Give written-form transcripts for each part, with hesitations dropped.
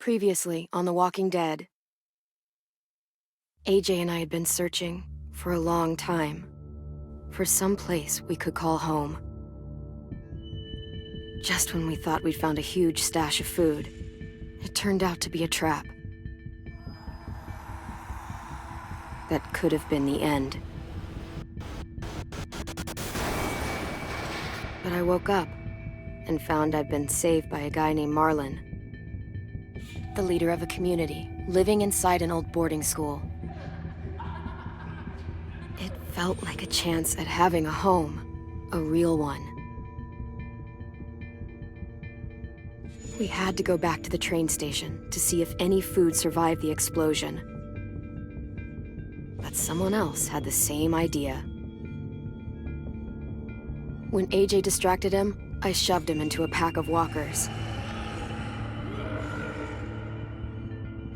Previously on The Walking Dead. AJ and I had been searching for a long time for some place we could call home. Just when we thought we'd found a huge stash of food, it turned out to be a trap. That could have been the end. But I woke up and found I'd been saved by a guy named Marlon, the leader of a community, living inside an old boarding school. It felt like a chance at having a home, a real one. We had to go back to the train station to see if any food survived the explosion. But someone else had the same idea. When AJ distracted him, I shoved him into a pack of walkers.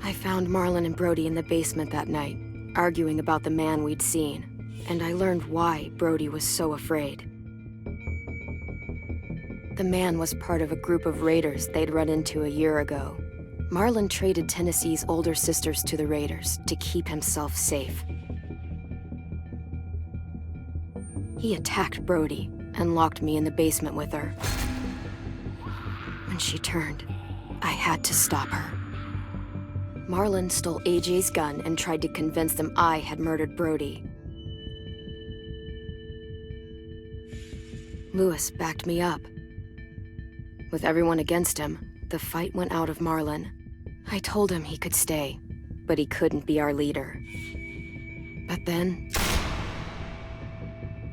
I found Marlon and Brody in the basement that night, arguing about the man we'd seen, and I learned why Brody was so afraid. The man was part of a group of raiders they'd run into a year ago. Marlon traded Tennessee's older sisters to the raiders to keep himself safe. He attacked Brody and locked me in the basement with her. When she turned, I had to stop her. Marlon stole AJ's gun and tried to convince them I had murdered Brody. Lewis backed me up. With everyone against him, the fight went out of Marlon. I told him he could stay, but he couldn't be our leader. But then,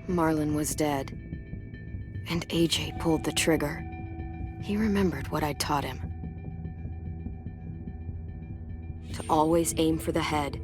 Marlon was dead, and AJ pulled the trigger. He remembered what I'd taught him. To always aim for the head.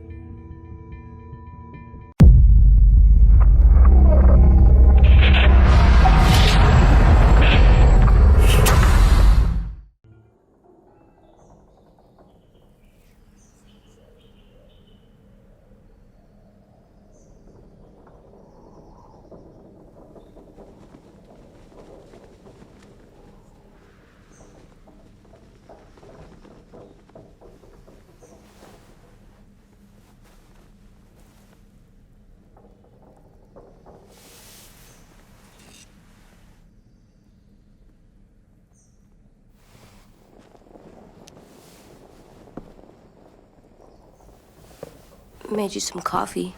Made you some coffee.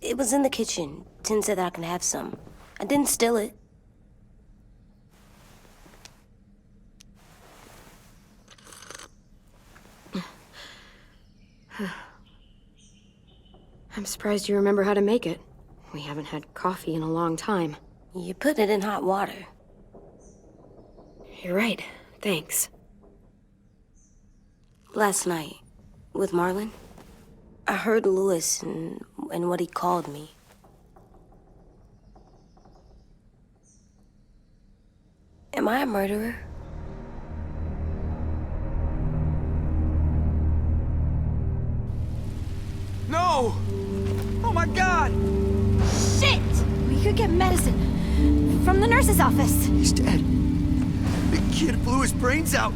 It was in the kitchen. Tin said that I can have some. I didn't steal it. I'm surprised you remember how to make it. We haven't had coffee in a long time. You put it in hot water. You're right. Thanks. Last night, with Marlon, I heard Lewis and what he called me. Am I a murderer? No! Oh my God! Shit! We could get medicine from the nurse's office. He's dead. The kid blew his brains out.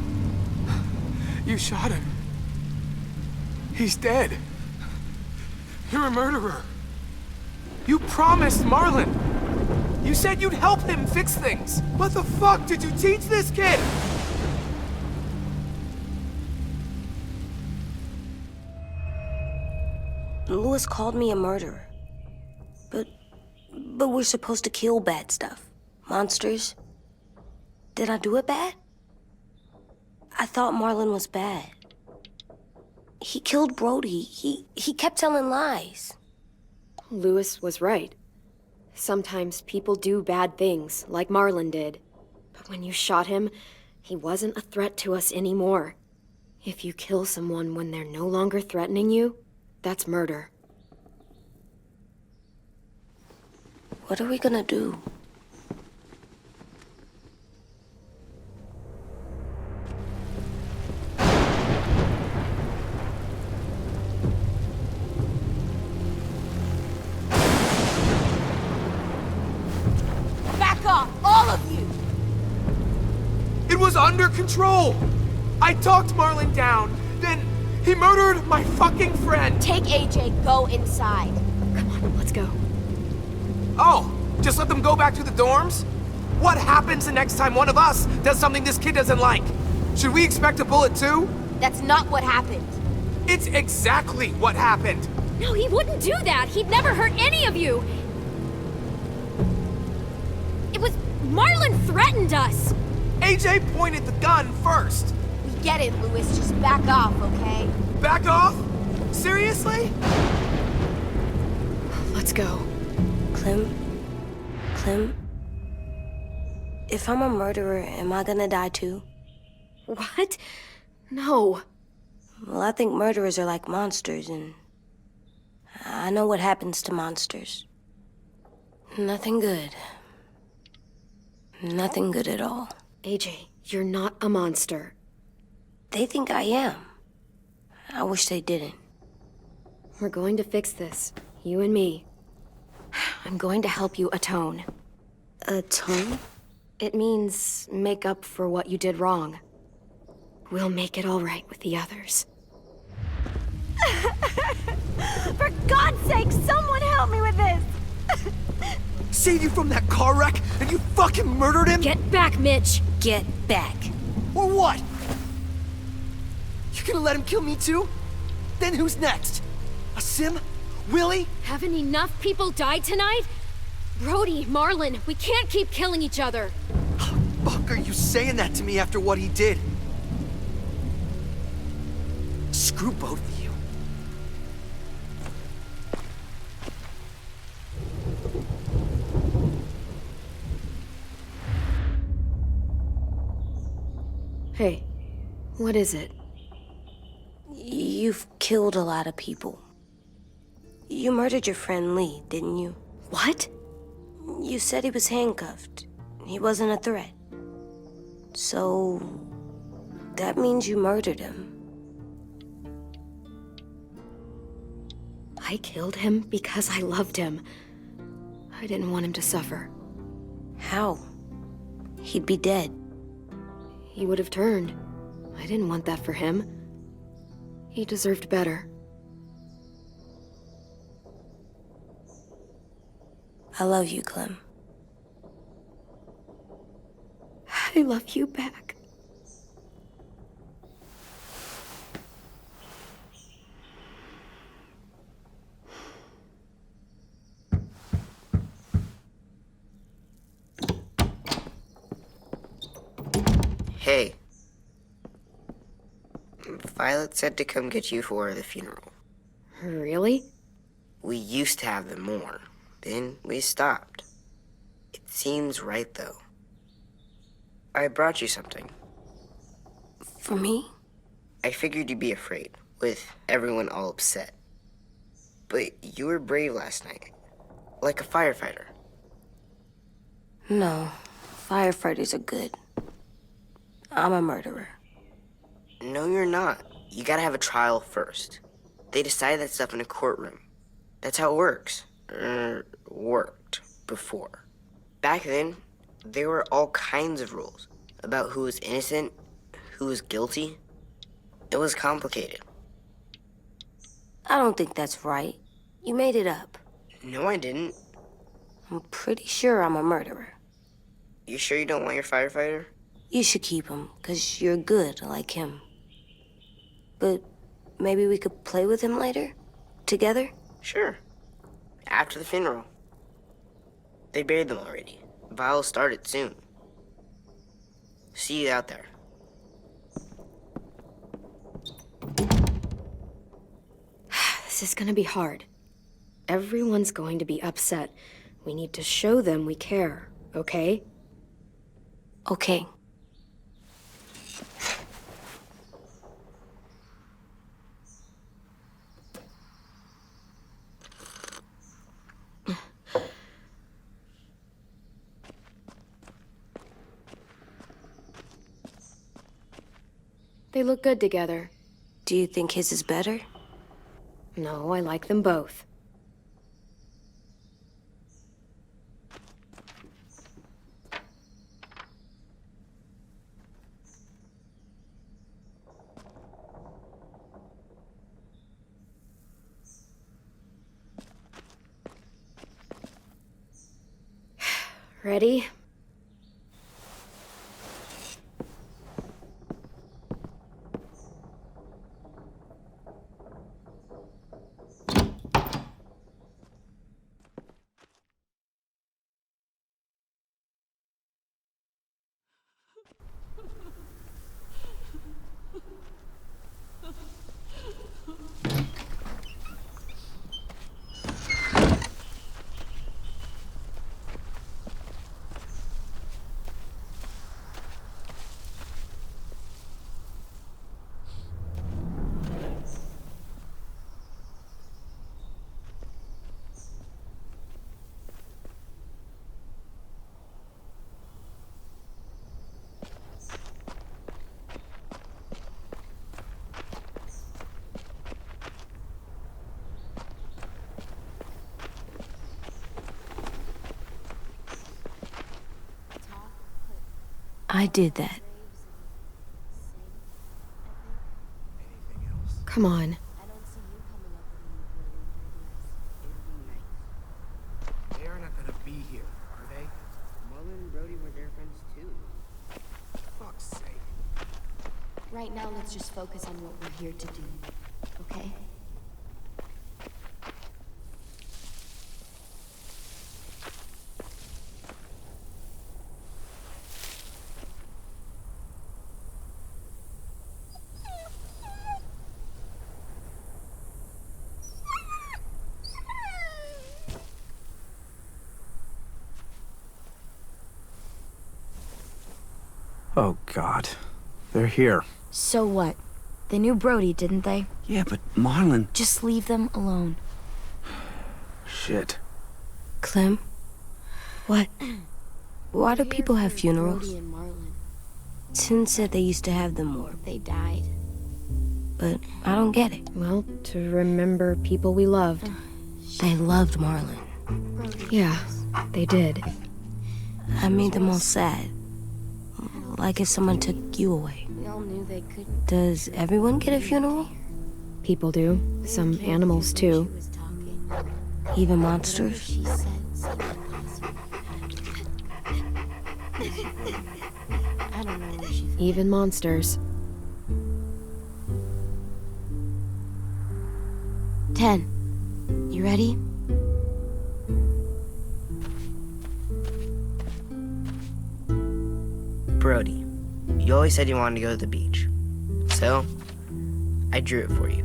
You shot him. He's dead. You're a murderer. You promised Marlon. You said you'd help him fix things. What the fuck did you teach this kid? Lewis called me a murderer. But we're supposed to kill bad stuff. Monsters. Did I do it bad? I thought Marlon was bad. He killed Brody. He kept telling lies. Lewis was right. Sometimes people do bad things, like Marlon did. But when you shot him, he wasn't a threat to us anymore. If you kill someone when they're no longer threatening you, that's murder. What are we gonna do? Back off, all of you! It was under control! I talked Marlon down, then he murdered my fucking friend! Take AJ, go inside. Come on, let's go. Oh, just let them go back to the dorms? What happens the next time one of us does something this kid doesn't like? Should we expect a bullet too? That's not what happened. It's exactly what happened! No, he wouldn't do that! He'd never hurt any of you! It was... Marlon threatened us! AJ pointed the gun first! We get it, Louis. Just back off, okay? Back off? Seriously? Let's go. Clem? If I'm a murderer, am I gonna die too? What? No. Well, I think murderers are like monsters, and I know what happens to monsters. Nothing good. Nothing good at all. AJ, you're not a monster. They think I am. I wish they didn't. We're going to fix this. You and me. I'm going to help you atone. Atone? It means make up for what you did wrong. We'll make it all right with the others. For God's sake, someone help me with this! Saved you from that car wreck, and you fucking murdered him? Get back, Mitch! Get back. Or what? You gonna let him kill me too? Then who's next? A Sim? Willie? Haven't enough people died tonight? Brody, Marlon, we can't keep killing each other. Fuck are you saying that to me after what he did? Screw both of you. Hey, what is it? You've killed a lot of people. You murdered your friend Lee, didn't you? What? You said he was handcuffed. He wasn't a threat. So... that means you murdered him. I killed him because I loved him. I didn't want him to suffer. How? He'd be dead. He would have turned. I didn't want that for him. He deserved better. I love you, Clem. I love you back. Hey. Violet said to come get you for the funeral. Really? We used to have them more. Then we stopped. It seems right, though. I brought you something. For me? I figured you'd be afraid, with everyone all upset. But you were brave last night. Like a firefighter. No. Firefighters are good. I'm a murderer. No, you're not. You gotta have a trial first. They decide that stuff in a courtroom. That's how it works. Worked before. Back then, there were all kinds of rules about who was innocent, who was guilty. It was complicated. I don't think that's right. You made it up. No, I didn't. I'm pretty sure I'm a murderer. You sure you don't want your firefighter? You should keep him, 'cause you're good like him. But maybe we could play with him later? Together? Sure. After the funeral. They buried them already. Vile'll start it soon. See you out there. This is gonna be hard. Everyone's going to be upset. We need to show them we care, okay? Okay. They look good together. Do you think his is better? No, I like them both. Ready? I did that. Come on. They are not gonna be here, are they? Marlon and Brody were their friends too. Fuck's sake. Right now, let's just focus on what we're here to do, okay? Oh, God. They're here. So what? They knew Brody, didn't they? Yeah, but Marlon... Just leave them alone. Shit. Clem? What? Why do people have funerals? Brody and Marlon. Tin said they used to have them more, They died. but I don't get it. Well, to remember people we loved. They loved Marlon. Yeah, they did. I made them all sad. Like if someone took you away. We all knew they couldn't. Does everyone get a funeral? People do. Some animals, too. She was talking. Even monsters? She said something. I don't know where she. Even monsters. 10. You ready? Brody, you always said you wanted to go to the beach. So, I drew it for you.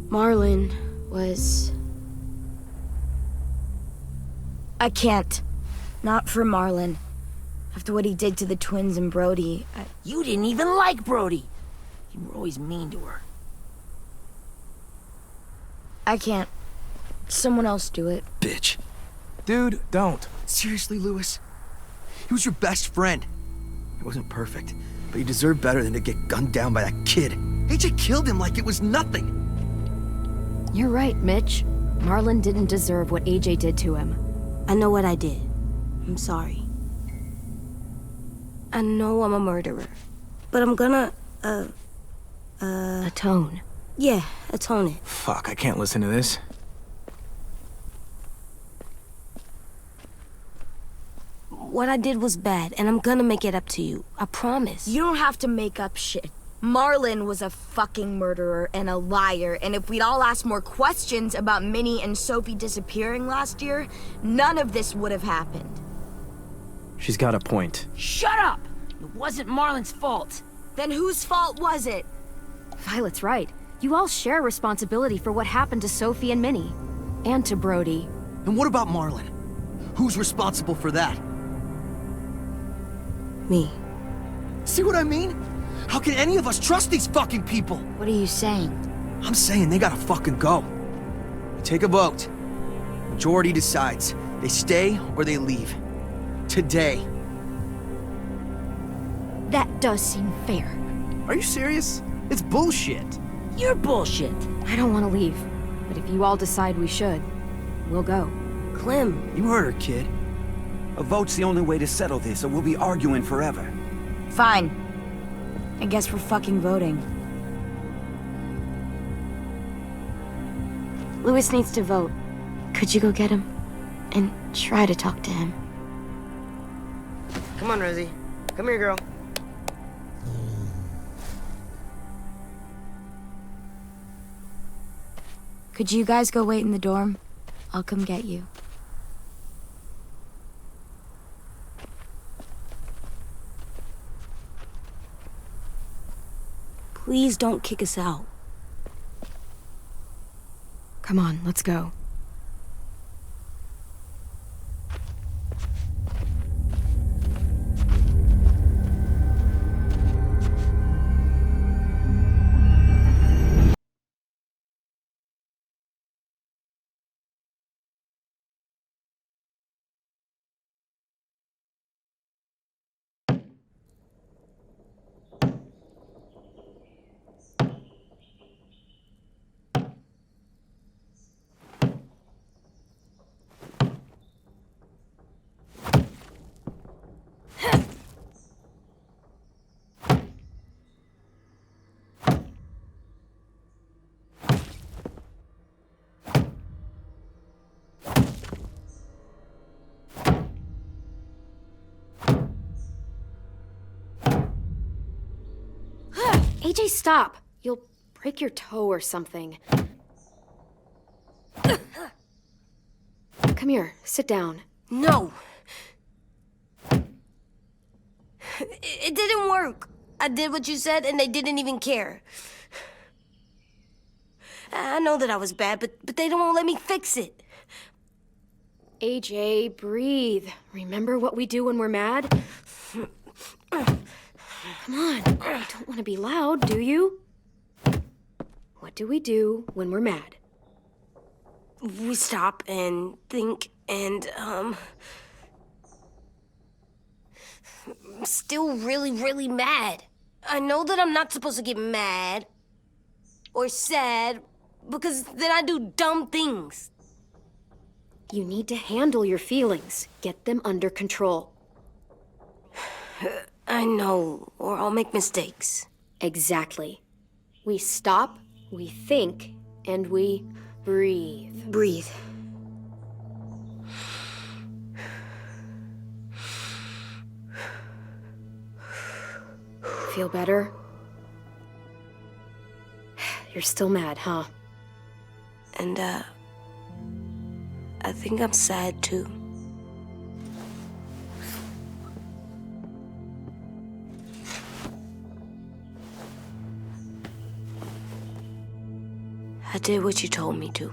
Marlon was... I can't. Not for Marlon. After what he did to the twins and Brody, You didn't even like Brody. You were always mean to her. I can't. Someone else do it. Bitch. Dude, don't. Seriously, Lewis? He was your best friend. He wasn't perfect, but he deserved better than to get gunned down by that kid. AJ killed him like it was nothing. You're right, Mitch. Marlon didn't deserve what AJ did to him. I know what I did. I'm sorry. I know I'm a murderer. But I'm gonna, Atone. yeah, atone it. Fuck, I can't listen to this. What I did was bad, and I'm gonna make it up to you. I promise. You don't have to make up shit. Marlon was a fucking murderer and a liar, and if we'd all asked more questions about Minnie and Sophie disappearing last year, none of this would have happened. She's got a point. Shut up! It wasn't Marlon's fault. Then whose fault was it? Violet's right. You all share responsibility for what happened to Sophie and Minnie. And to Brody. And what about Marlon? Who's responsible for that? Me. See what I mean? How can any of us trust these fucking people? What are you saying? I'm saying they gotta fucking go. We take a vote. Majority decides. They stay or they leave. Today. That does seem fair. Are you serious? It's bullshit. You're bullshit. I don't want to leave. But if you all decide we should, we'll go. Clem. You heard her, kid. A vote's the only way to settle this, or we'll be arguing forever. Fine. I guess we're fucking voting. Louis needs to vote. Could you go get him? And try to talk to him. Come on, Rosie. Come here, girl. Could you guys go wait in the dorm? I'll come get you. Please don't kick us out. Come on, let's go. AJ, stop! You'll break your toe or something. Come here, sit down. No! It didn't work. I did what you said and they didn't even care. I know that I was bad, but they don't let me fix it. AJ, breathe. Remember what we do when we're mad? Come on, you don't want to be loud, do you? What do we do when we're mad? We stop and think and, I'm still really, really mad. I know that I'm not supposed to get mad or sad because then I do dumb things. You need to handle your feelings. Get them under control. I know, or I'll make mistakes. Exactly. We stop, we think, and we breathe. Breathe. Feel better? You're still mad, huh? And, I think I'm sad too. I did what you told me to.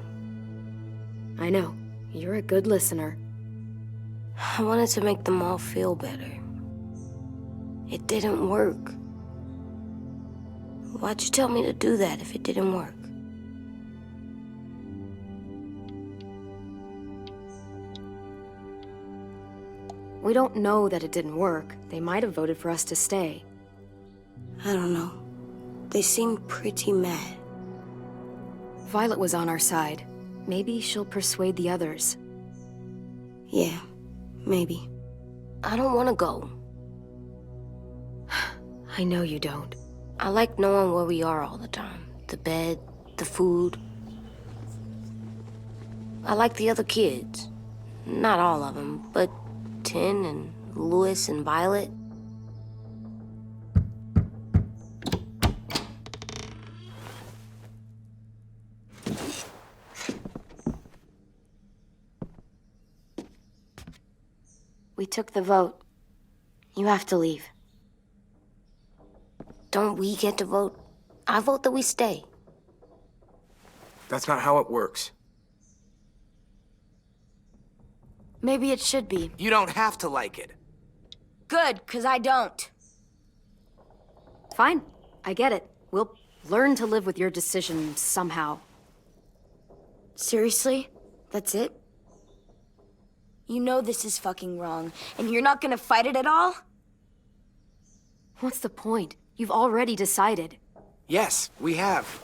I know. You're a good listener. I wanted to make them all feel better. It didn't work. Why'd you tell me to do that if it didn't work? We don't know that it didn't work. They might have voted for us to stay. I don't know. They seemed pretty mad. Violet was on our side. Maybe she'll persuade the others. Yeah, maybe. I don't want to go. I know you don't. I like knowing where we are all the time. The bed, the food. I like the other kids. Not all of them, but Tin and Louis and Violet. We took the vote. You have to leave. Don't we get to vote? I vote that we stay. That's not how it works. Maybe it should be. You don't have to like it. Good, 'cause I don't. Fine. I get it. We'll learn to live with your decision somehow. Seriously? That's it? You know this is fucking wrong, and you're not gonna fight it at all? What's the point? You've already decided. Yes, we have.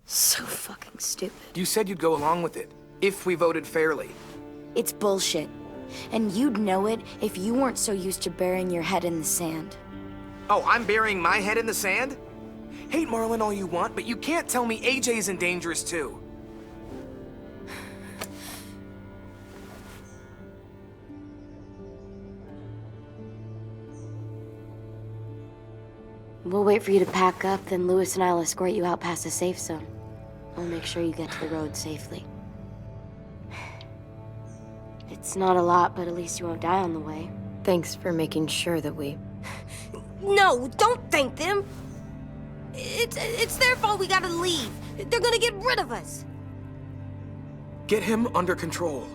So fucking stupid. You said you'd go along with it, if we voted fairly. It's bullshit. And you'd know it if you weren't so used to burying your head in the sand. Oh, I'm burying my head in the sand? Hate Marlin all you want, but you can't tell me AJ isn't dangerous too. We'll wait for you to pack up, then Lewis and I'll escort you out past the safe zone. We'll make sure you get to the road safely. It's not a lot, but at least you won't die on the way. Thanks for making sure that we... No, don't thank them. It's their fault we gotta leave. They're gonna get rid of us. Get him under control.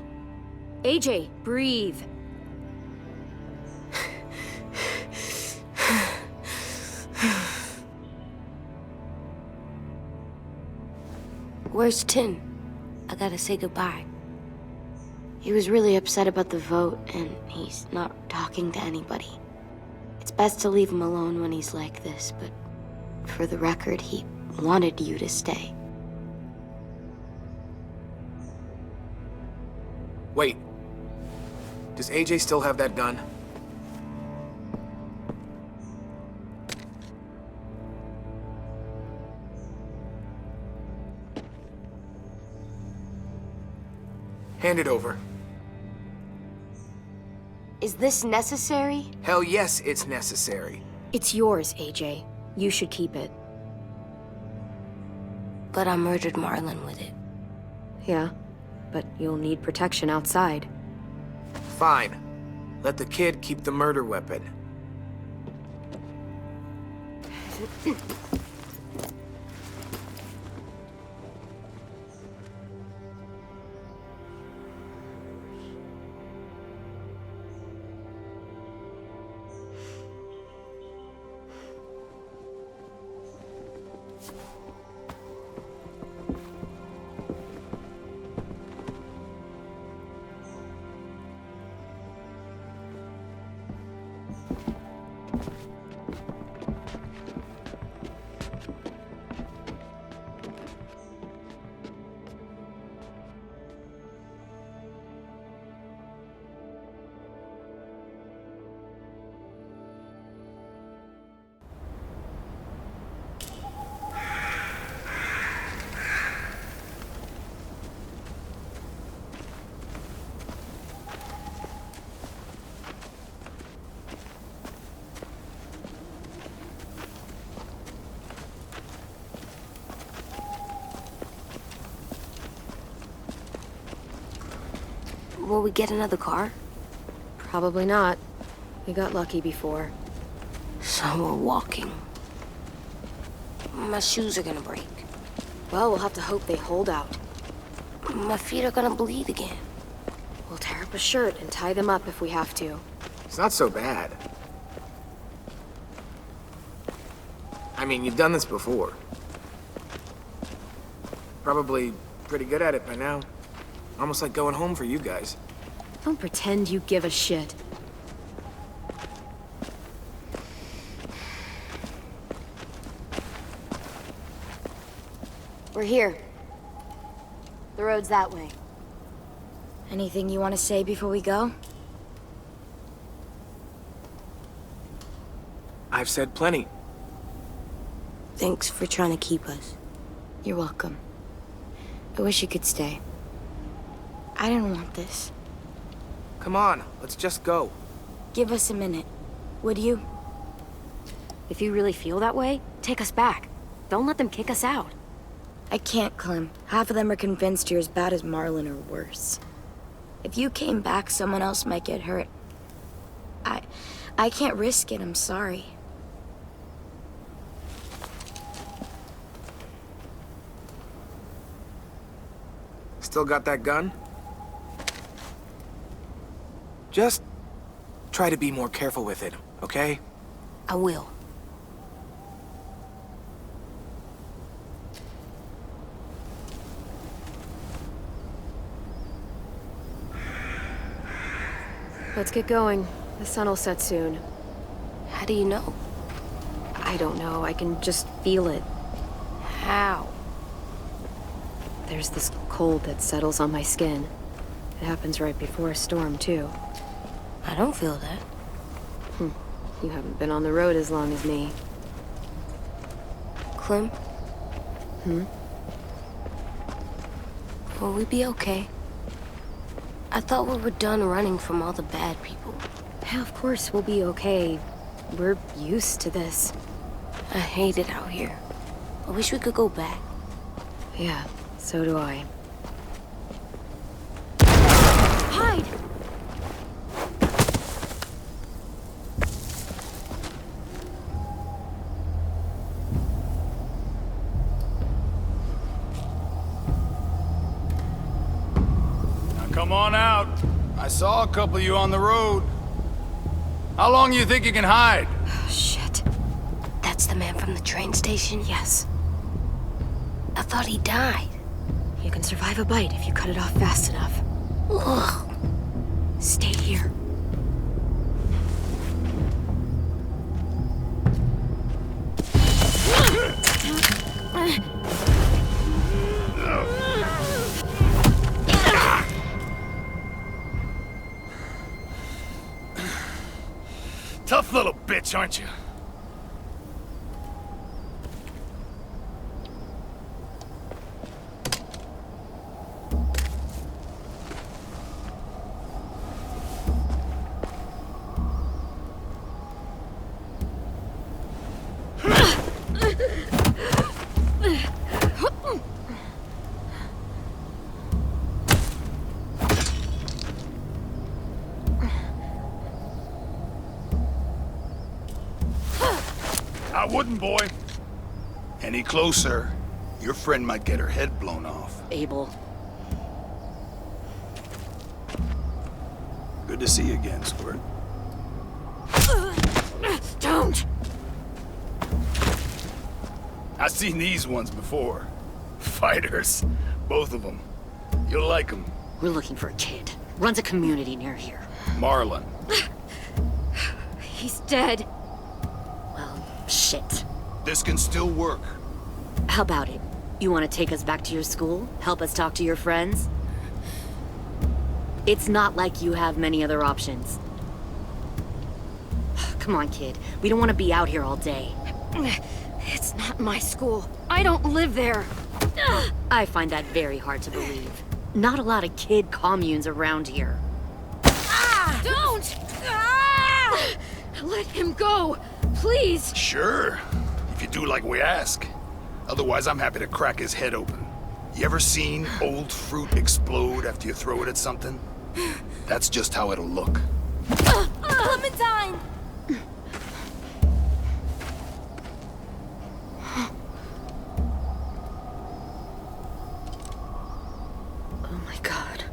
AJ, breathe. Where's Tin? I gotta say goodbye. He was really upset about the vote, and he's not talking to anybody. It's best to leave him alone when he's like this, but for the record, he wanted you to stay. Wait. Does AJ still have that gun? Hand it over. Is this necessary? Hell yes, it's necessary. It's yours, AJ. You should keep it. But I murdered Marlin with it. Yeah, but you'll need protection outside. Fine. Let the kid keep the murder weapon. Will we get another car? Probably not. We got lucky before. So we're walking. My shoes are gonna break. Well, we'll have to hope they hold out. My feet are gonna bleed again. We'll tear up a shirt and tie them up if we have to. It's not so bad. I mean, you've done this before. Probably pretty good at it by now. Almost like going home for you guys. Don't pretend you give a shit. We're here. The road's that way. Anything you want to say before we go? I've said plenty. Thanks for trying to keep us. You're welcome. I wish you could stay. I didn't want this. Come on, let's just go. Give us a minute, would you? If you really feel that way, take us back. Don't let them kick us out. I can't, Clem. Half of them are convinced you're as bad as Marlin or worse. If you came back, someone else might get hurt. I can't risk it, I'm sorry. Still got that gun? Just try to be more careful with it, okay? I will. Let's get going. The sun will set soon. How do you know? I don't know. I can just feel it. How? There's this cold that settles on my skin. It happens right before a storm, too. I don't feel that. You haven't been on the road as long as me. Clem? Will we be okay? I thought we were done running from all the bad people. Yeah, of course we'll be okay. We're used to this. I hate it out here. I wish we could go back. Yeah, so do I. Hide! Come on out. I saw a couple of you on the road. How long you think you can hide? Shit. That's the man from the train station? Yes. I thought he died. You can survive a bite if you cut it off fast enough. Ugh. Stay here. Tough little bitch, aren't you? I wouldn't, boy. Any closer, your friend might get her head blown off. Abel. Good to see you again, Squirt. Don't! I've seen these ones before. Fighters. Both of them. You'll like them. We're looking for a kid. Runs a community near here. Marlon. He's dead. Well, shit. This can still work. How about it? You want to take us back to your school? Help us talk to your friends? It's not like you have many other options. Come on, kid. We don't want to be out here all day. It's not my school. I don't live there. I find that very hard to believe. Not a lot of kid communes around here. Don't! Let him go, please. Sure. If you do like we ask. Otherwise, I'm happy to crack his head open. You ever seen old fruit explode after you throw it at something? That's just how it'll look. Clementine! Oh my god.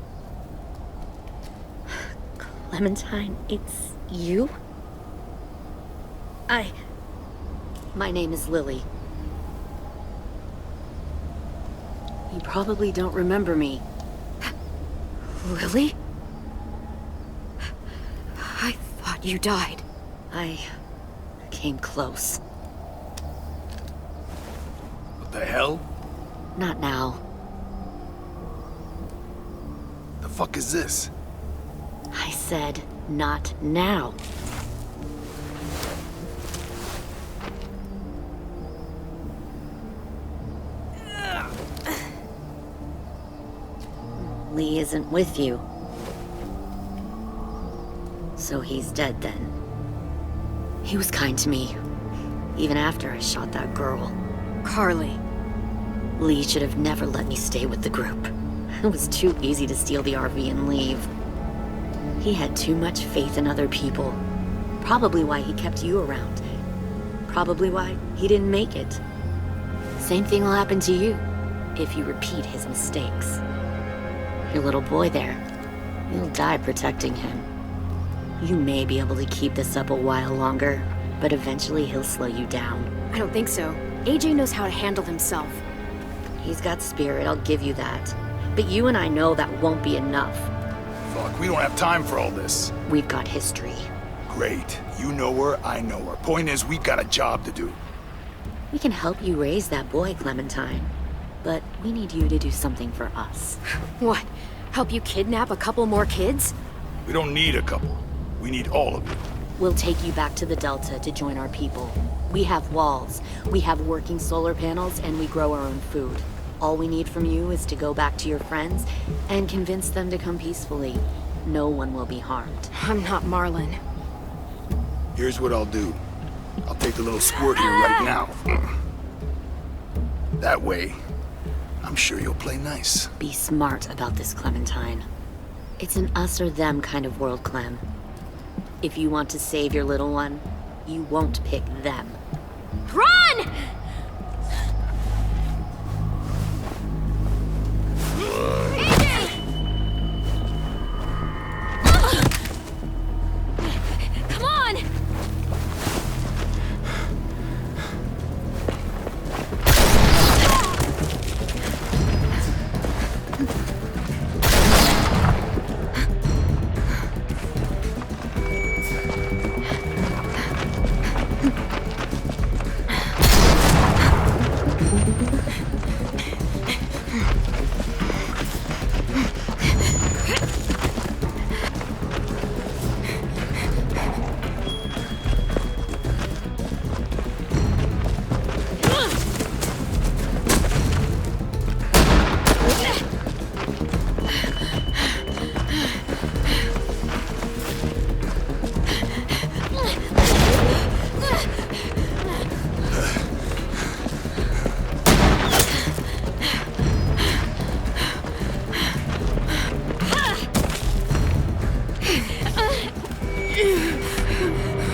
Clementine, it's you? My name is Lilly. You probably don't remember me. Lily? I thought you died. I came close. What the hell? Not now. The fuck is this? I said, not now. Lee isn't with you. So he's dead then. He was kind to me, even after I shot that girl. Carly. Lee should have never let me stay with the group. It was too easy to steal the RV and leave. He had too much faith in other people. Probably why he kept you around. Probably why he didn't make it. Same thing will happen to you if you repeat his mistakes. Your little boy there, you'll die protecting him. You may be able to keep this up a while longer, but eventually he'll slow you down. I don't think so. AJ knows how to handle himself. He's got spirit, I'll give you that. But you and I know that won't be enough. Fuck, we don't have time for all this. We've got history. Great. You know her, I know her. Point is, we've got a job to do. We can help you raise that boy, Clementine. But we need you to do something for us. What? Help you kidnap a couple more kids? We don't need a couple. We need all of you. We'll take you back to the Delta to join our people. We have walls, we have working solar panels, and we grow our own food. All we need from you is to go back to your friends and convince them to come peacefully. No one will be harmed. I'm not Marlin. Here's what I'll do. I'll take the little squirt here right now. That way, I'm sure you'll play nice. Be smart about this, Clementine. It's an us or them kind of world, Clem. If you want to save your little one, you won't pick them. Run! Come on!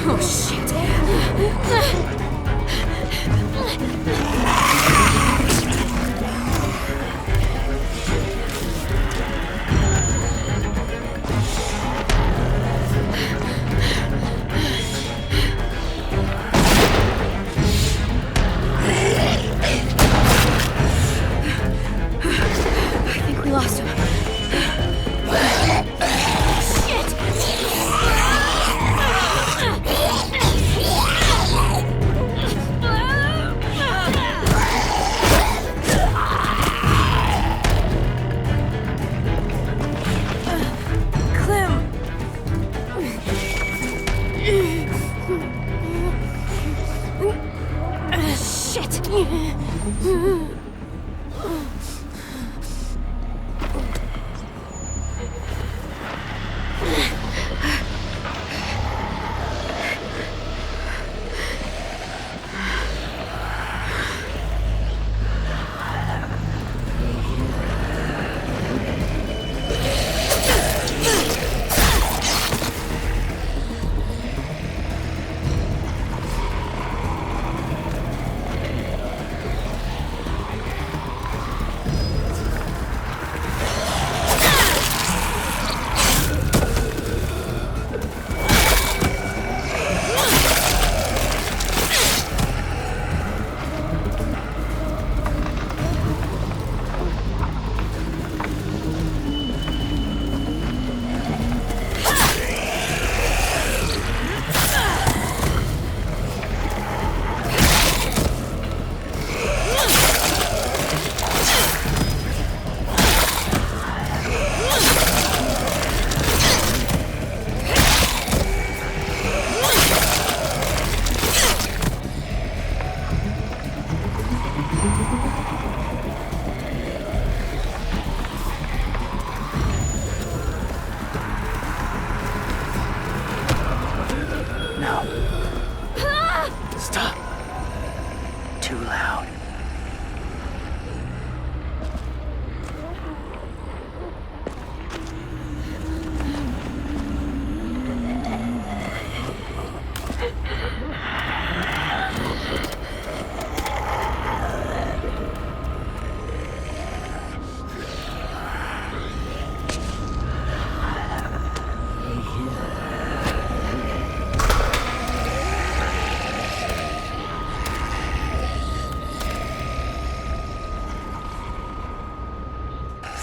Oh, shit. I think we lost him.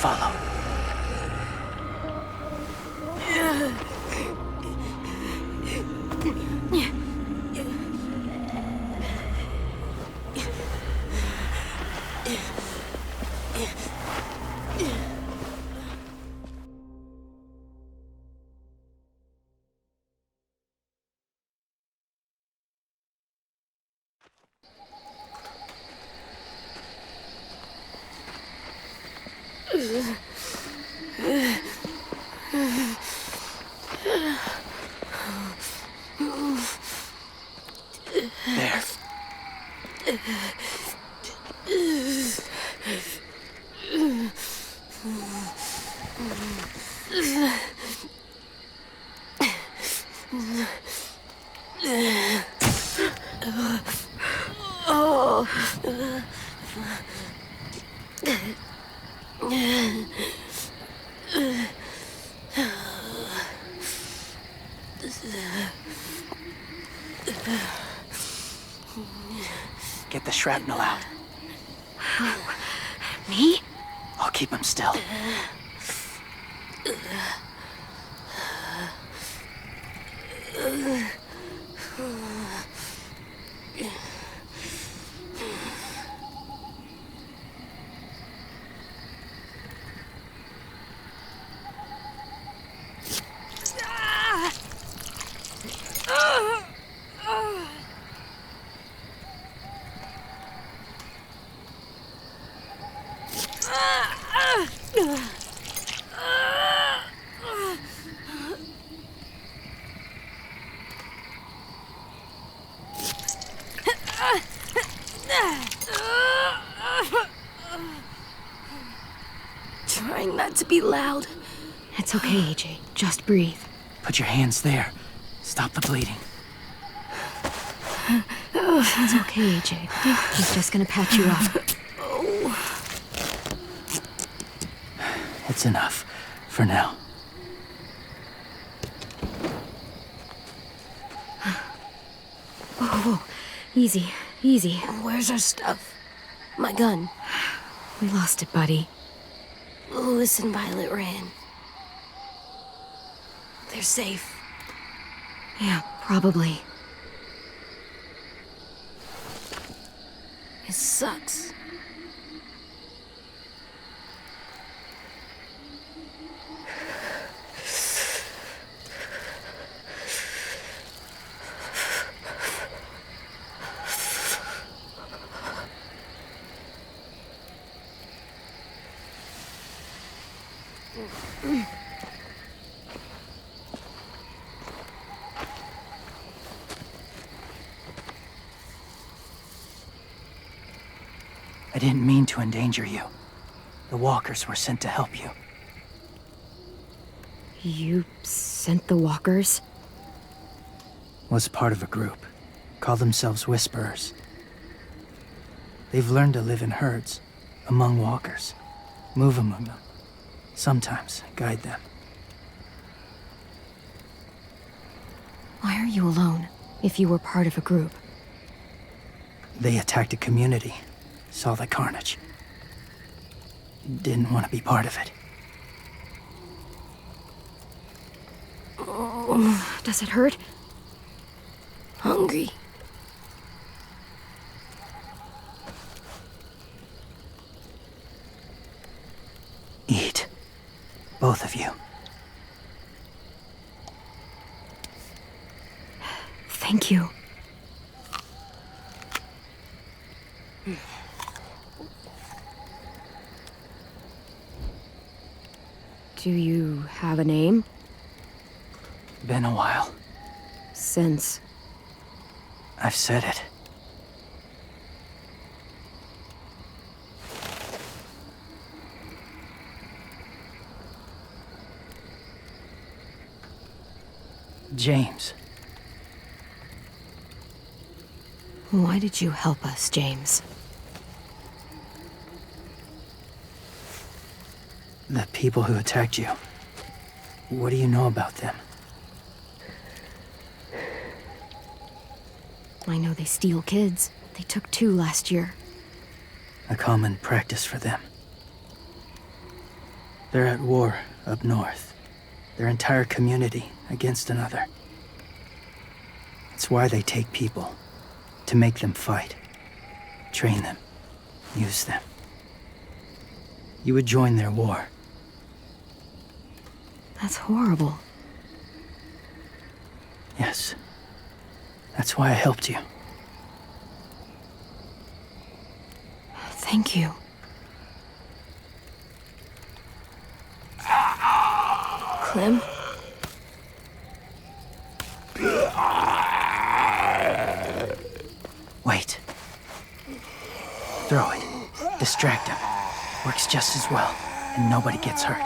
Follow. There. Get the shrapnel out. Me? I'll keep him still. Trying not to be loud. It's okay, AJ. Just breathe. Put your hands there. Stop the bleeding. It's okay, AJ. He's just gonna patch you up. It's enough. For now. Whoa. Easy, easy. Where's our stuff? My gun. We lost it, buddy. Louis and Violet ran. They're safe. Yeah, probably. It sucks. I didn't mean to endanger you. The walkers were sent to help you. You sent the walkers? Was part of a group. Call themselves Whisperers. They've learned to live in herds, among walkers. Move among them. Sometimes guide them. Why are you alone, if you were part of a group? They attacked a community. Saw the carnage. Didn't want to be part of it. Does it hurt? Hungry. Eat. Both of you. Thank you. Do you have a name? Been a while. Since... I've said it. James. Why did you help us, James? The people who attacked you. What do you know about them? I know they steal kids. They took 2 last year. A common practice for them. They're at war up north. Their entire community against another. It's why they take people. To make them fight. Train them. Use them. You would join their war. That's horrible. Yes. That's why I helped you. Thank you. Clem? Wait. Throw it. Distract him. Works just as well, and nobody gets hurt.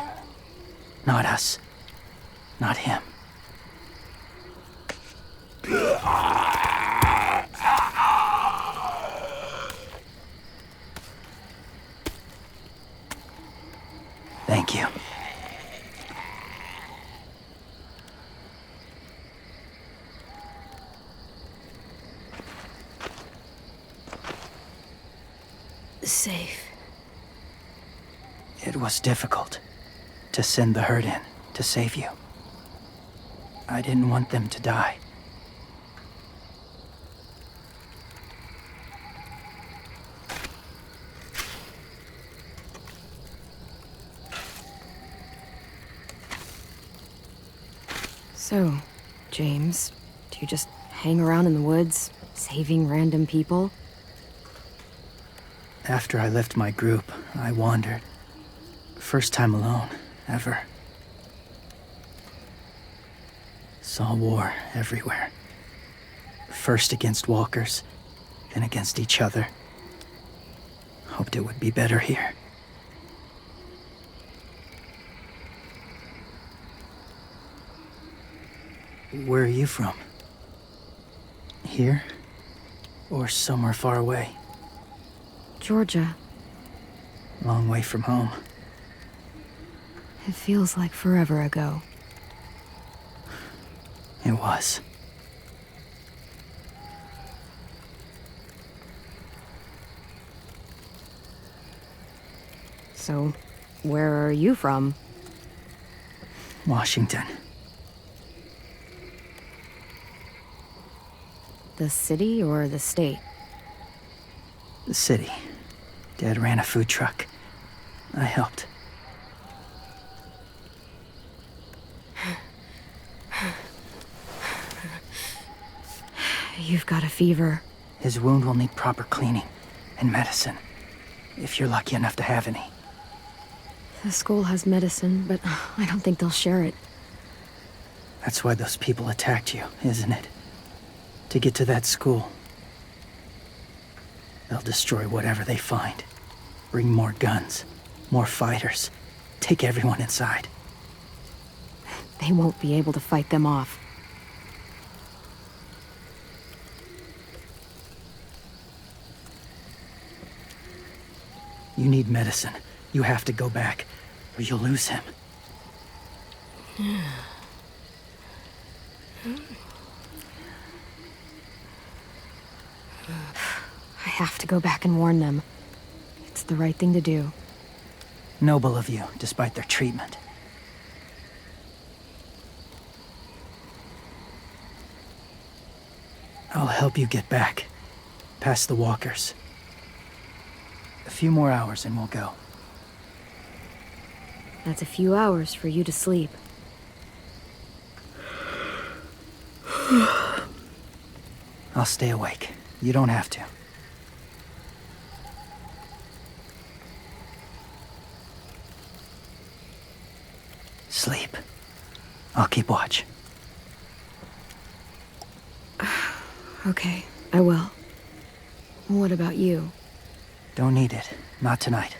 Not us. Not him. Thank you. Safe. It was difficult to send the herd in to save you. I didn't want them to die. So, James, do you just hang around in the woods, saving random people? After I left my group, I wandered. First time alone, ever. Saw war everywhere. First against walkers, then against each other. Hoped it would be better here. Where are you from? Here? Or somewhere far away? Georgia. Long way from home. It feels like forever ago. It was. So, where are you from? Washington. The city or the state? The city. Dad ran a food truck. I helped. You've got a fever. His wound will need proper cleaning and medicine, if you're lucky enough to have any. The school has medicine, but I don't think they'll share it. That's why those people attacked you, isn't it? To get to that school. They'll destroy whatever they find. Bring more guns, more fighters. Take everyone inside. They won't be able to fight them off. You need medicine. You have to go back, or you'll lose him. I have to go back and warn them. It's the right thing to do. Noble of you, despite their treatment. I'll help you get back, past the walkers. A few more hours and we'll go. That's a few hours for you to sleep. I'll stay awake. You don't have to. Sleep. I'll keep watch. Okay, I will. What about you? Don't need it. Not tonight.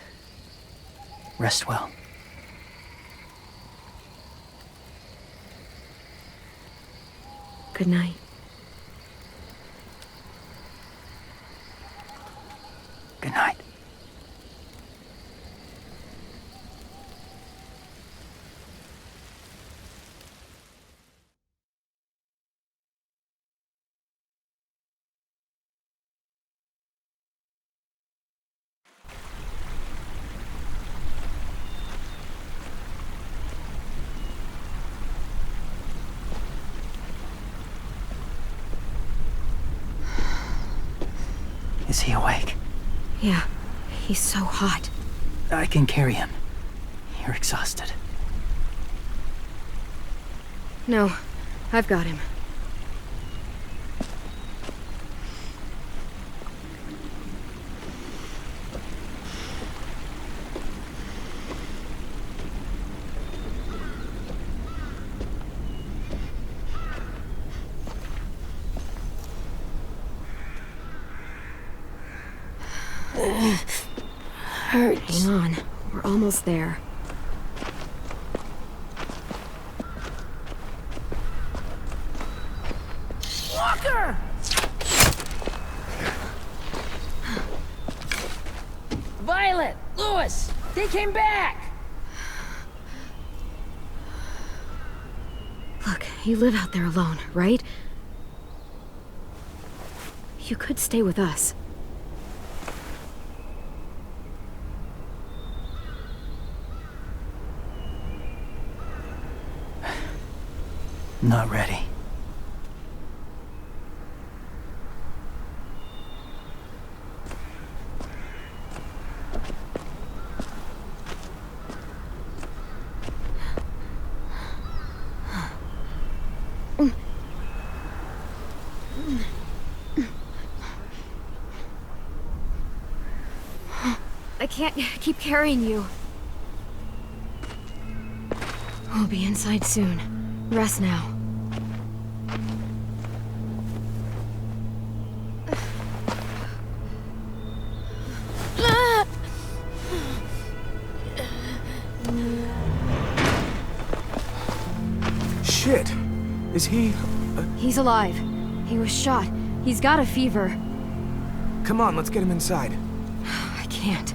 Rest well. Good night. Good night. Is he awake? Yeah, he's so hot. I can carry him. You're exhausted. No, I've got him. hurts. Hang on, we're almost there. Walker! Violet! Lewis! They came back! Look, you live out there alone, right? You could stay with us. Not ready. I can't keep carrying you. We'll be inside soon. Rest now. Shit. Is he... He's alive. He was shot. He's got a fever. Come on, let's get him inside. I can't.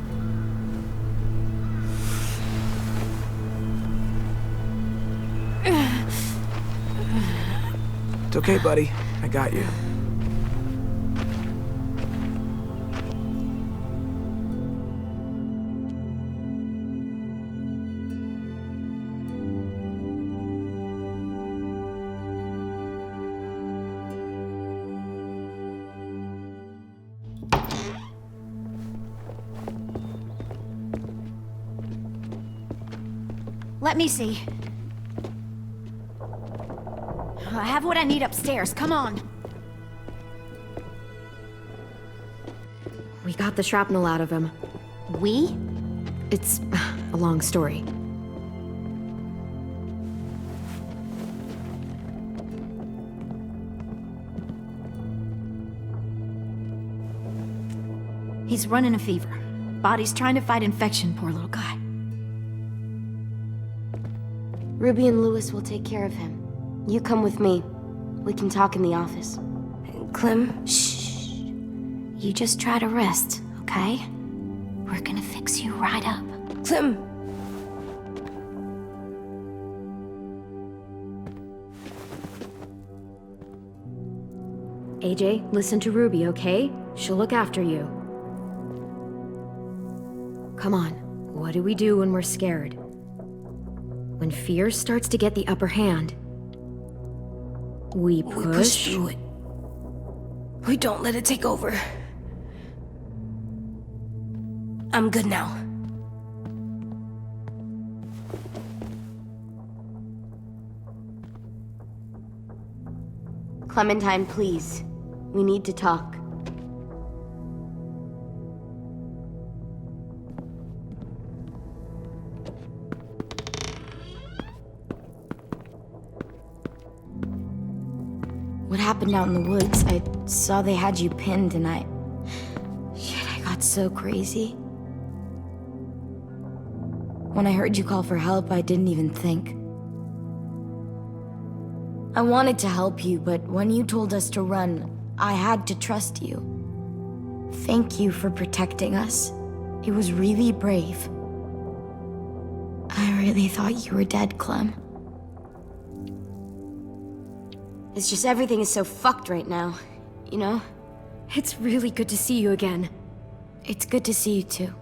It's okay, buddy. I got you. Let me see. I have what I need upstairs. Come on. We got the shrapnel out of him. We? It's a long story. He's running a fever. Body's trying to fight infection, poor little guy. Ruby and Lewis will take care of him. You come with me. We can talk in the office. Clem, shh. You just try to rest, okay? We're gonna fix you right up. Clem! AJ, listen to Ruby, okay? She'll look after you. Come on, what do we do when we're scared? When fear starts to get the upper hand, we push through it. We don't let it take over. I'm good now. Clementine, please. We need to talk. What happened out in the woods? I saw they had you pinned and Shit, I got so crazy. When I heard you call for help, I didn't even think. I wanted to help you, but when you told us to run, I had to trust you. Thank you for protecting us. It was really brave. I really thought you were dead, Clem. It's just everything is so fucked right now, you know? It's really good to see you again. It's good to see you too.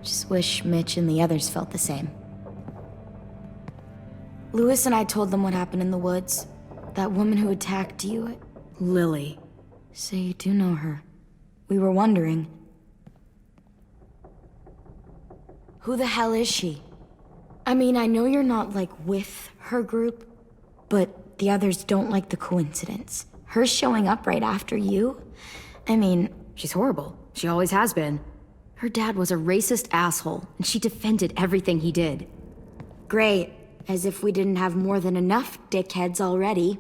Just wish Mitch and the others felt the same. Lewis and I told them what happened in the woods. That woman who attacked you. Lilly. So you do know her. We were wondering. Who the hell is she? I mean, I know you're not, like, with her group, but the others don't like the coincidence. Her showing up right after you? I mean... She's horrible. She always has been. Her dad was a racist asshole, and she defended everything he did. Great. As if we didn't have more than enough dickheads already.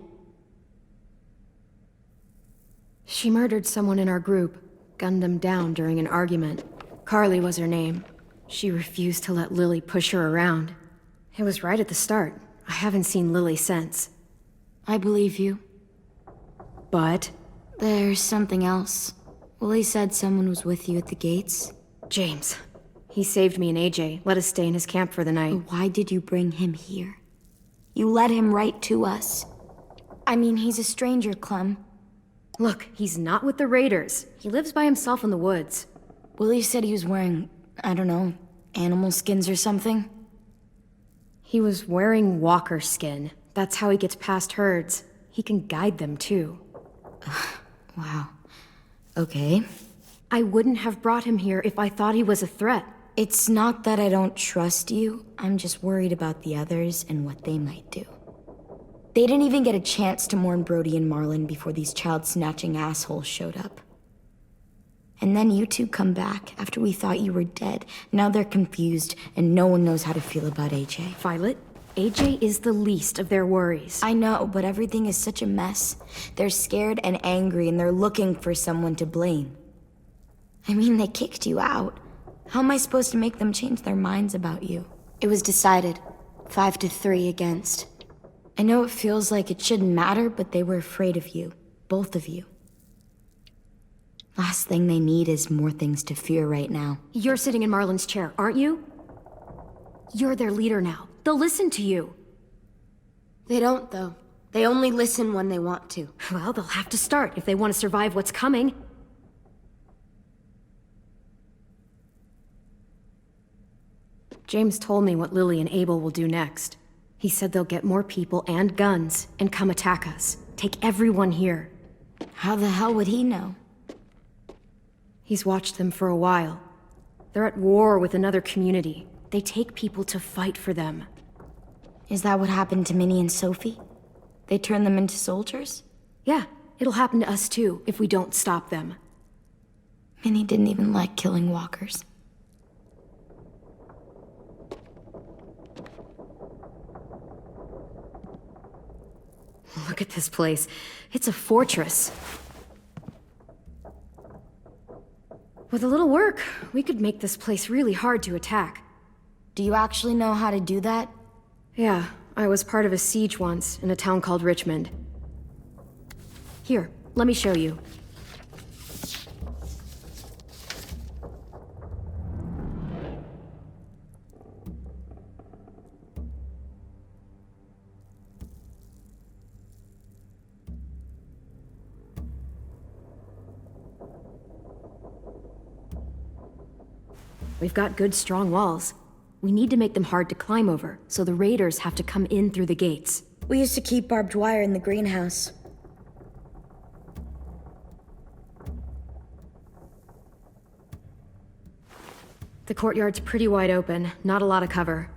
She murdered someone in our group. gunned them down during an argument. Carly was her name. She refused to let Lilly push her around. It was right at the start. I haven't seen Lilly since. I believe you. But... There's something else. Willie said someone was with you at the gates. James. He saved me and AJ, let us stay in his camp for the night. But why did you bring him here? You led him right to us. I mean, he's a stranger, Clem. Look, he's not with the Raiders. He lives by himself in the woods. Willie said he was wearing, I don't know, animal skins or something. He was wearing walker skin. That's how he gets past herds. He can guide them, too. Wow. Okay. I wouldn't have brought him here if I thought he was a threat. It's not that I don't trust you. I'm just worried about the others and what they might do. They didn't even get a chance to mourn Brody and Marlon before these child-snatching assholes showed up. And then you two come back after we thought you were dead. Now they're confused, and no one knows how to feel about AJ. Violet, AJ is the least of their worries. I know, but everything is such a mess. They're scared and angry, and they're looking for someone to blame. I mean, they kicked you out. How am I supposed to make them change their minds about you? It was decided. 5-3 against. I know it feels like it shouldn't matter, but they were afraid of you. Both of you. Last thing they need is more things to fear right now. You're sitting in Marlon's chair, aren't you? You're their leader now. They'll listen to you. They don't, though. They only listen when they want to. Well, they'll have to start if they want to survive what's coming. James told me what Lilly and Abel will do next. He said they'll get more people and guns and come attack us. Take everyone here. How the hell would he know? He's watched them for a while. They're at war with another community. They take people to fight for them. Is that what happened to Minnie and Sophie? They turned them into soldiers? Yeah, it'll happen to us too, if we don't stop them. Minnie didn't even like killing walkers. Look at this place. It's a fortress. With a little work, we could make this place really hard to attack. Do you actually know how to do that? Yeah, I was part of a siege once in a town called Richmond. Here, let me show you. We've got good, strong walls. We need to make them hard to climb over, so the raiders have to come in through the gates. We used to keep barbed wire in the greenhouse. The courtyard's pretty wide open, not a lot of cover.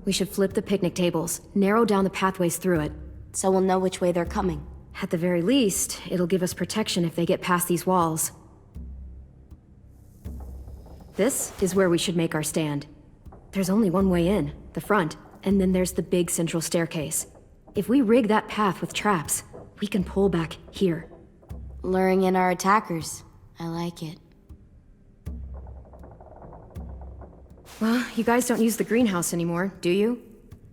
We should flip the picnic tables, narrow down the pathways through it. So we'll know which way they're coming. At the very least, it'll give us protection if they get past these walls. This is where we should make our stand. There's only one way in, the front, and then there's the big central staircase. If we rig that path with traps, we can pull back here. Luring in our attackers. I like it. Well, you guys don't use the greenhouse anymore, do you?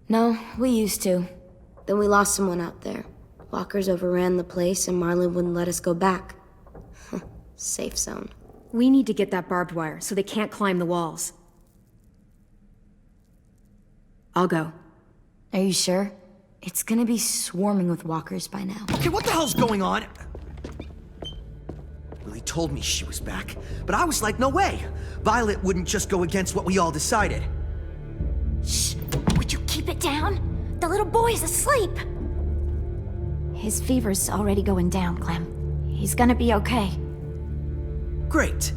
No, we used to. Then we lost someone out there. Walkers overran the place and Marlon wouldn't let us go back. Safe zone. We need to get that barbed wire so they can't climb the walls. I'll go. Are you sure? It's gonna be swarming with walkers by now. Okay, what the hell's going on? Lilly told me she was back, but I was like, no way. Violet wouldn't just go against what we all decided. Shh! Would you keep it down? The little boy's asleep! His fever's already going down, Clem. He's gonna be okay. Great.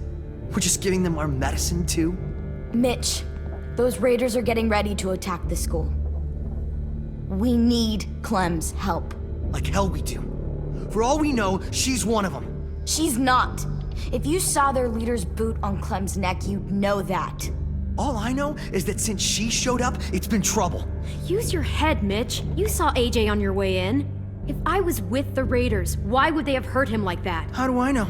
We're just giving them our medicine, too? Mitch, those raiders are getting ready to attack the school. We need Clem's help. Like hell we do. For all we know, she's one of them. She's not. If you saw their leader's boot on Clem's neck, you'd know that. All I know is that since she showed up, it's been trouble. Use your head, Mitch. You saw AJ on your way in. If I was with the raiders, why would they have hurt him like that? How do I know?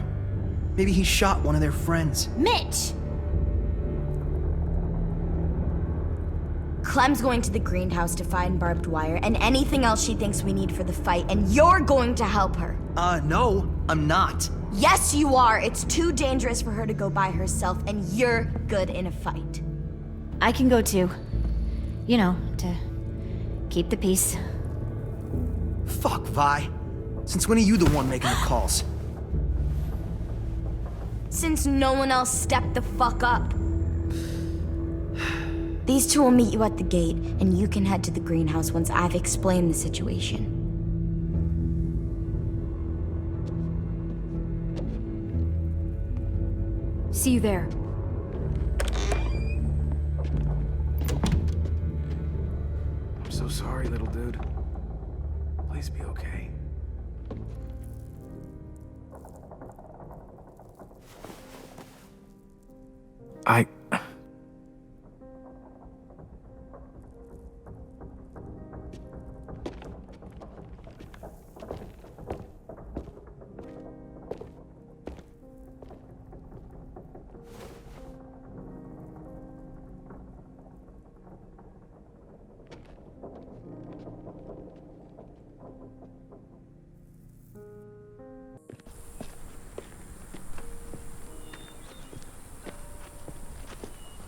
Maybe he shot one of their friends. Mitch! Clem's going to the greenhouse to find barbed wire and anything else she thinks we need for the fight, and you're going to help her. No, I'm not. Yes, you are. It's too dangerous for her to go by herself, and you're good in a fight. I can go too. You know, to keep the peace. Fuck, Vi. Since when are you the one making the calls? Since no one else stepped the fuck up. These two will meet you at the gate, and you can head to the greenhouse once I've explained the situation. See you there. I'm so sorry, little dude. Please be okay.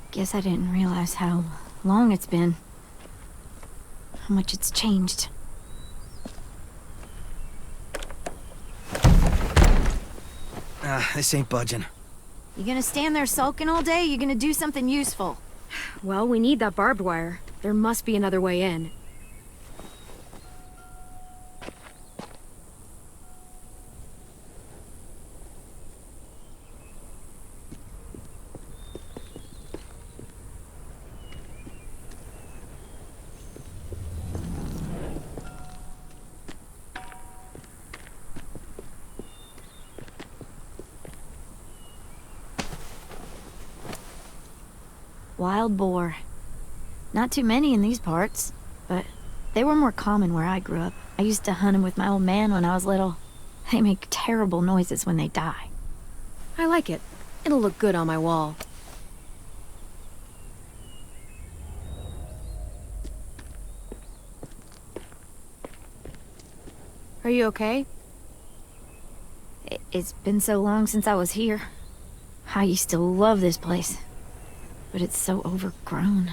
Guess I didn't realize how long it's been. How much it's changed. This ain't budging. You gonna stand there sulking all day? You gonna do something useful? Well, we need that barbed wire. There must be another way in. Wild boar. Not too many in these parts, but they were more common where I grew up. I used to hunt them with my old man when I was little. They make terrible noises when they die. I like it. It'll look good on my wall. Are you okay? It's been so long since I was here. I used to love this place. But it's so overgrown.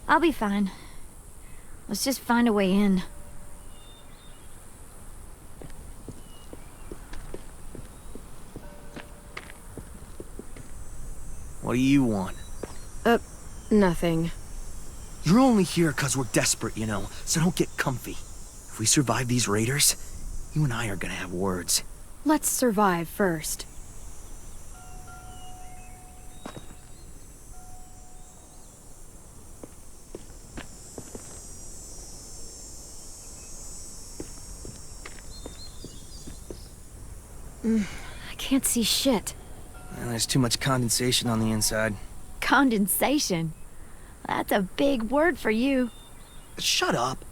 I'll be fine. Let's just find a way in. What do you want? Nothing. You're only here because we're desperate, you know, so don't get comfy. If we survive these raiders, you and I are gonna have words. Let's survive first. I can't see shit. Well, there's too much condensation on the inside. Condensation? That's a big word for you. Shut up.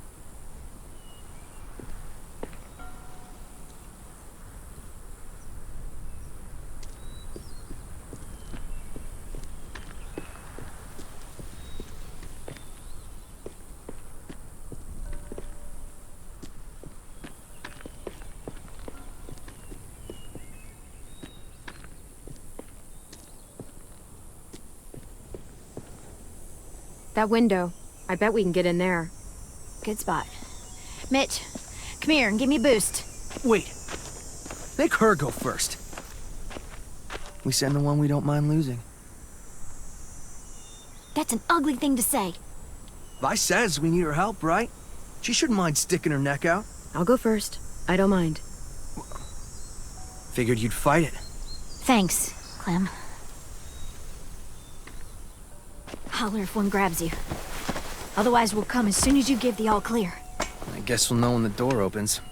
That window. I bet we can get in there. Good spot. Mitch, come here and give me a boost. Wait. Make her go first. We send the one we don't mind losing. That's an ugly thing to say. Vi says we need her help, right? She shouldn't mind sticking her neck out. I'll go first. I don't mind. Figured you'd fight it. Thanks, Clem. Holler if one grabs you. Otherwise, we'll come as soon as you give the all clear. I guess we'll know when the door opens.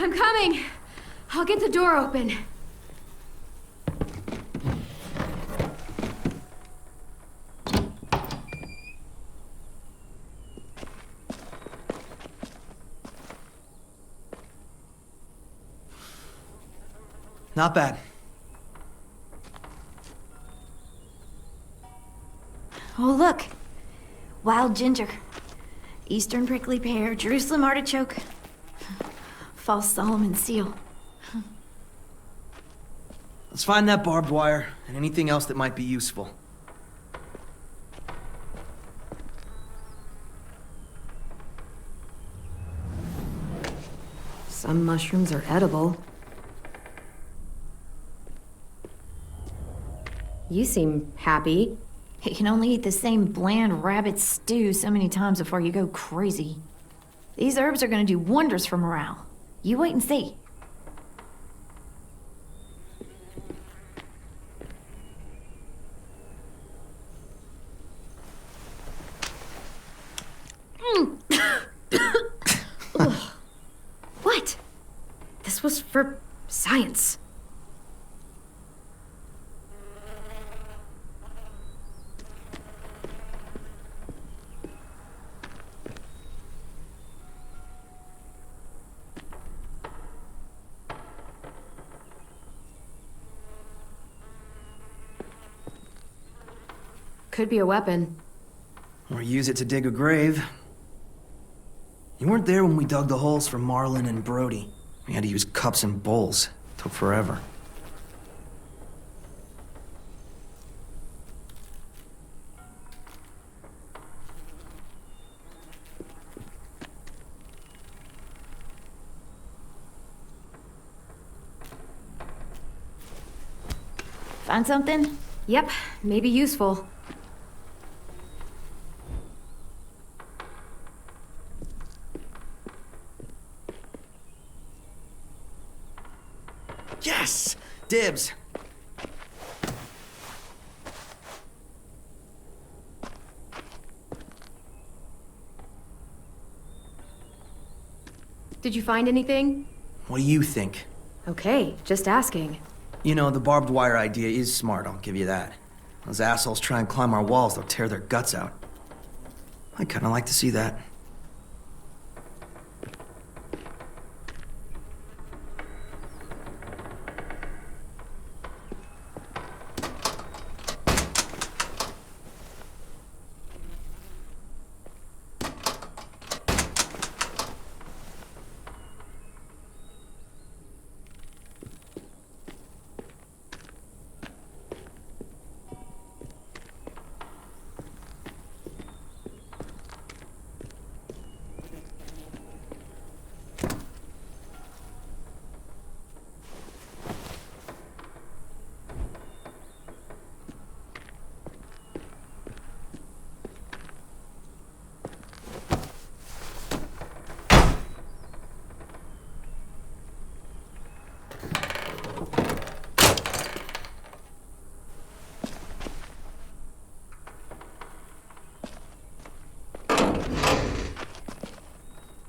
I'm coming. I'll get the door open. Not bad. Oh, look. Wild ginger. Eastern prickly pear, Jerusalem artichoke. False Solomon seal. Let's find that barbed wire and anything else that might be useful. Some mushrooms are edible. You seem happy. You can only eat the same bland rabbit stew so many times before you go crazy. These herbs are gonna do wonders for morale. You wait and see. Ugh. What? This was for science. Could be a weapon. Or use it to dig a grave. You weren't there when we dug the holes for Marlin and Brody. We had to use cups and bowls. Took forever. Find something? Yep, maybe useful. Yes! Dibs! Did you find anything? What do you think? Okay, just asking. You know, the barbed wire idea is smart, I'll give you that. Those assholes try and climb our walls, they'll tear their guts out. I'd kinda like to see that.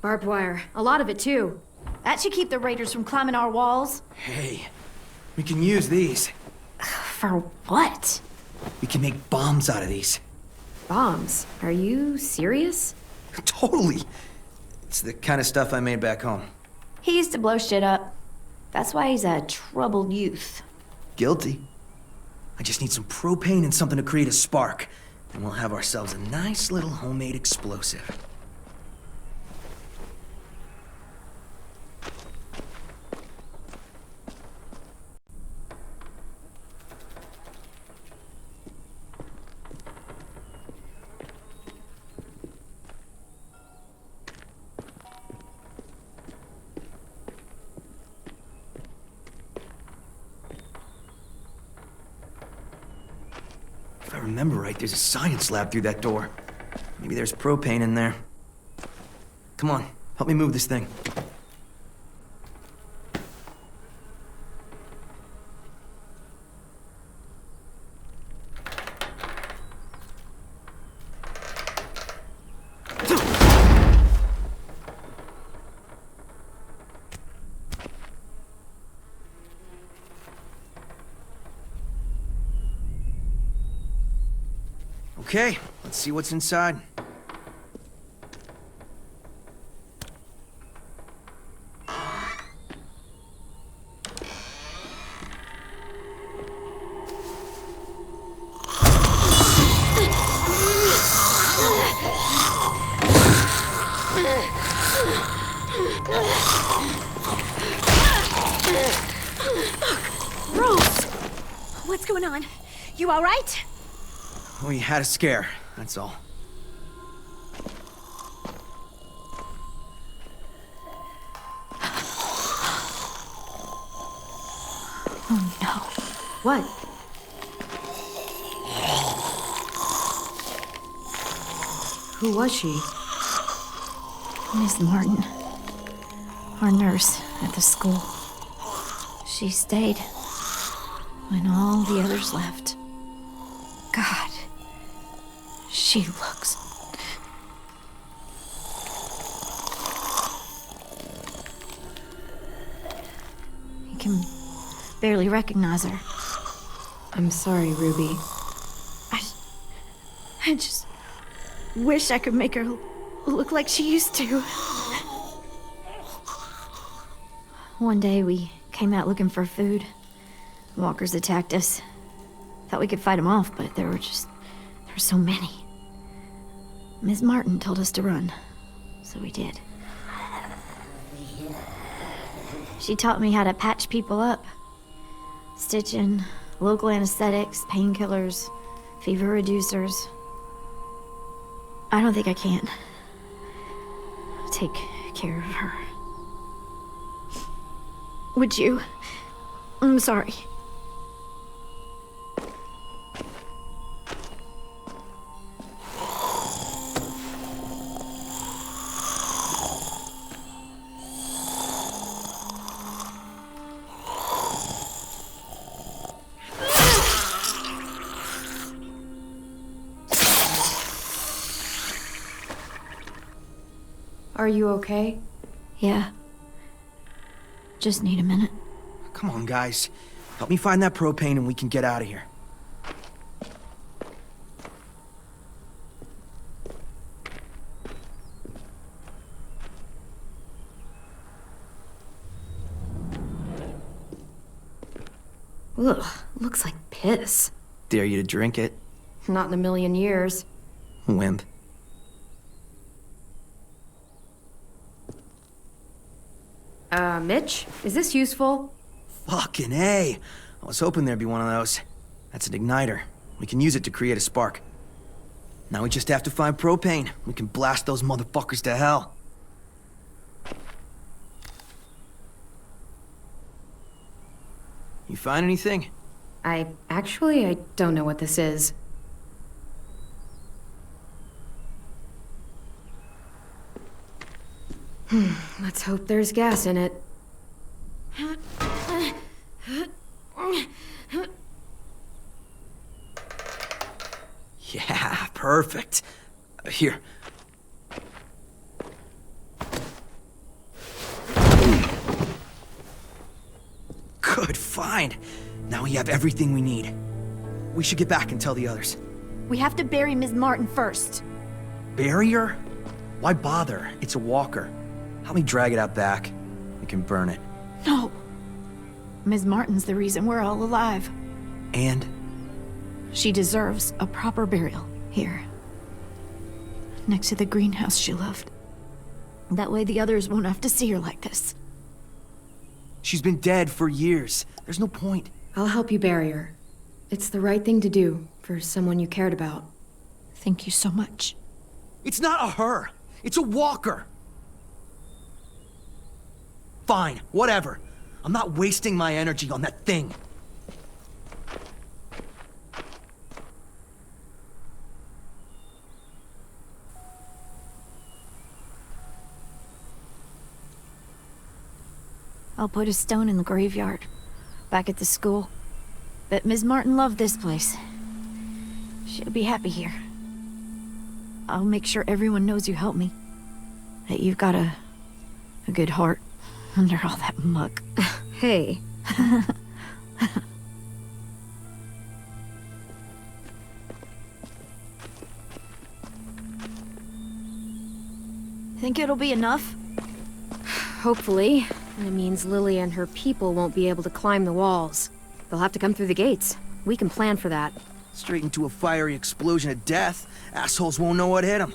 Barbed wire. A lot of it, too. That should keep the raiders from climbing our walls. Hey, we can use these. For what? We can make bombs out of these. Bombs? Are you serious? Totally. It's the kind of stuff I made back home. He used to blow shit up. That's why he's a troubled youth. Guilty. I just need some propane and something to create a spark. And we'll have ourselves a nice little homemade explosive. If I remember right, there's a science lab through that door. Maybe there's propane in there. Come on, help me move this thing. Okay, let's see what's inside. What's going on? You all right? We had a scare, that's all. Oh no. What? Who was she? Miss Martin. Our nurse at the school. She stayed when all the others left. God. She looks... You can barely recognize her. I'm sorry, Ruby. I just wish I could make her look like she used to. One day we came out looking for food. Walkers attacked us. Thought we could fight them off, but there were so many. Ms. Martin told us to run, so we did. She taught me how to patch people up. Stitching, local anesthetics, painkillers, fever reducers. I don't think I can take care of her. Would you? I'm sorry. Are you okay? Yeah. Just need a minute. Come on, guys. Help me find that propane and we can get out of here. Ugh, looks like piss. Dare you to drink it? Not in a million years. Wimp. Mitch? Is this useful? Fucking A. I was hoping there'd be one of those. That's an igniter. We can use it to create a spark. Now we just have to find propane. We can blast those motherfuckers to hell. You find anything? I don't know what this is. Let's hope there's gas in it. Yeah, perfect. Here. Good find. Now we have everything we need. We should get back and tell the others. We have to bury Ms. Martin first. Bury her? Why bother? It's a walker. Help me drag it out back. We can burn it. No. Ms. Martin's the reason we're all alive. And? She deserves a proper burial here. Next to the greenhouse she loved. That way the others won't have to see her like this. She's been dead for years. There's no point. I'll help you bury her. It's the right thing to do for someone you cared about. Thank you so much. It's not a her. It's a walker. Fine, whatever. I'm not wasting my energy on that thing. I'll put a stone in the graveyard, back at the school. Bet Ms. Martin loved this place. She'll be happy here. I'll make sure everyone knows you helped me. That you've got a good heart under all that muck. Hey. Think it'll be enough? Hopefully. It means Lilly and her people won't be able to climb the walls. They'll have to come through the gates. We can plan for that. Straight into a fiery explosion of death. Assholes won't know what hit them.